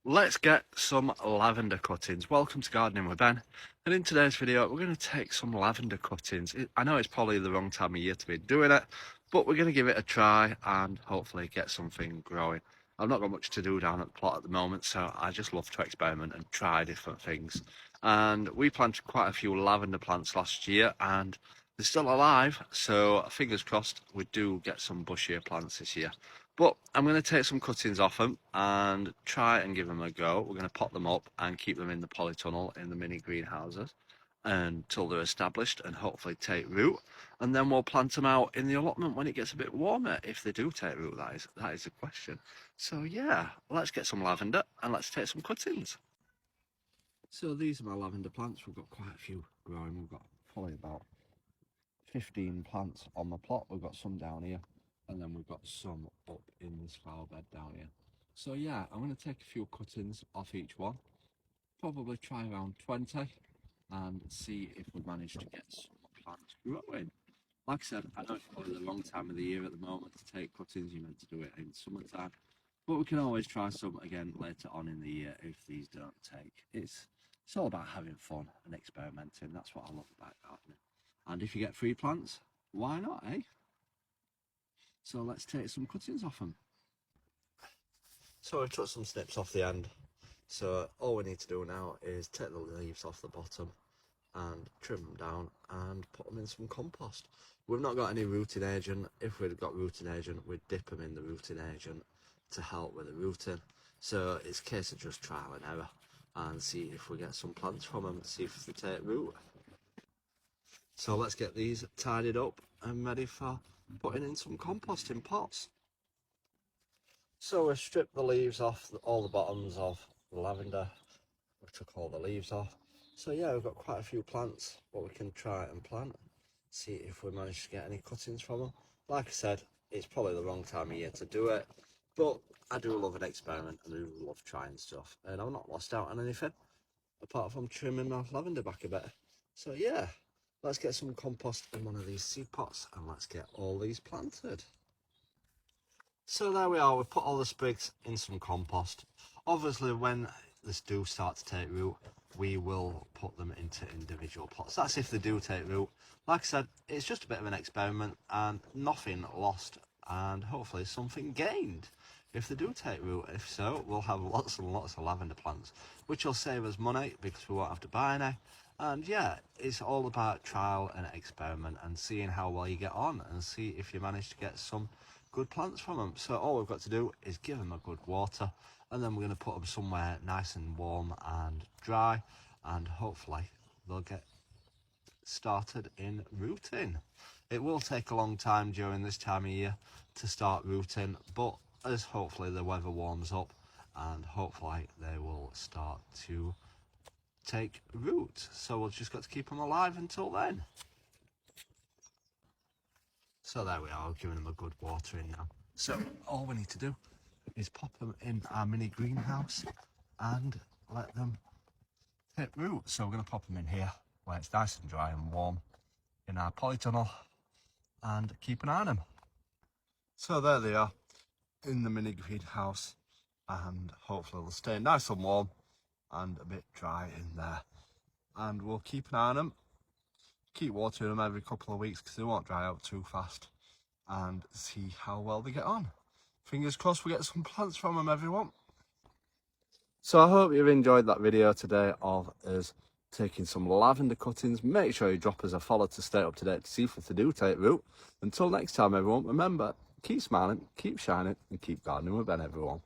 Let's get some lavender cuttings. Welcome to Gardening with Ben, and in today's video we're going to take some lavender cuttings. I know it's probably the wrong time of year to be doing it, but we're going to give it a try and hopefully get something growing. I've not got much to do down at the plot at the moment, so I just love to experiment and try different things. And we planted quite a few lavender plants last year and they're still alive, so fingers crossed we do get some bushier plants this year. But I'm going to take some cuttings off them and try and give them a go. We're going to pot them up and keep them in the polytunnel in the mini greenhouses until they're established and hopefully take root. And then we'll plant them out in the allotment when it gets a bit warmer. If they do take root, that is the question. So yeah, let's get some lavender and let's take some cuttings. So these are my lavender plants. We've got quite a few growing. We've got probably about 15 plants on the plot. We've got some down here. And then we've got some up in this flower bed down here. So yeah, I'm going to take a few cuttings off each one. Probably try around 20 and see if we manage to get some plants growing. Like I said, I know it's probably the wrong time of the year at the moment to take cuttings. You're meant to do it in summertime. But we can always try some again later on in the year if these don't take. It's all about having fun and experimenting. That's what I love about gardening. And if you get free plants, why not, eh? So let's take some cuttings off them. So I took some snips off the end. So all we need to do now is take the leaves off the bottom and trim them down and put them in some compost. We've not got any rooting agent. If we'd got rooting agent, we'd dip them in the rooting agent to help with the rooting. So it's a case of just trial and error and see if we get some plants from them, see if they take root. So let's get these tidied up and ready for putting in some compost in pots. So we stripped the leaves off, all the bottoms of the lavender. We took all the leaves off. So yeah, we've got quite a few plants, but we can try and plant. See if we manage to get any cuttings from them. Like I said, it's probably the wrong time of year to do it, but I do love an experiment and I do love trying stuff. And I've not lost out on anything, apart from trimming my lavender back a bit. So yeah. Let's get some compost in one of these seed pots and let's get all these planted. So there we are, we've put all the sprigs in some compost. Obviously when this do start to take root, we will put them into individual pots. That's if they do take root. Like I said, it's just a bit of an experiment and nothing lost and hopefully something gained if they do take root. If so, we'll have lots and lots of lavender plants, which will save us money because we won't have to buy any. And yeah, it's all about trial and experiment and seeing how well you get on and see if you manage to get some good plants from them. So all we've got to do is give them a good water and then we're going to put them somewhere nice and warm and dry and hopefully they'll get started in rooting. It will take a long time during this time of year to start rooting, but as hopefully the weather warms up and hopefully they will start to take root. So we've just got to keep them alive until then. So there we are, giving them a good watering now. So all we need to do is pop them in our mini greenhouse and let them take root. So we're going to pop them in here where it's nice and dry and warm in our polytunnel and keep an eye on them. So there they are in the mini greenhouse and hopefully they'll stay nice and warm and a bit dry in there, and we'll keep an eye on them, keep watering them every couple of weeks because they won't dry out too fast, and see how well they get on. Fingers crossed we get some plants from them, everyone. So I hope you've enjoyed that video today of us taking some lavender cuttings. Make sure you drop us a follow to stay up to date to see if they do take root. Until next time everyone, remember, keep smiling, keep shining and keep gardening with Ben, everyone.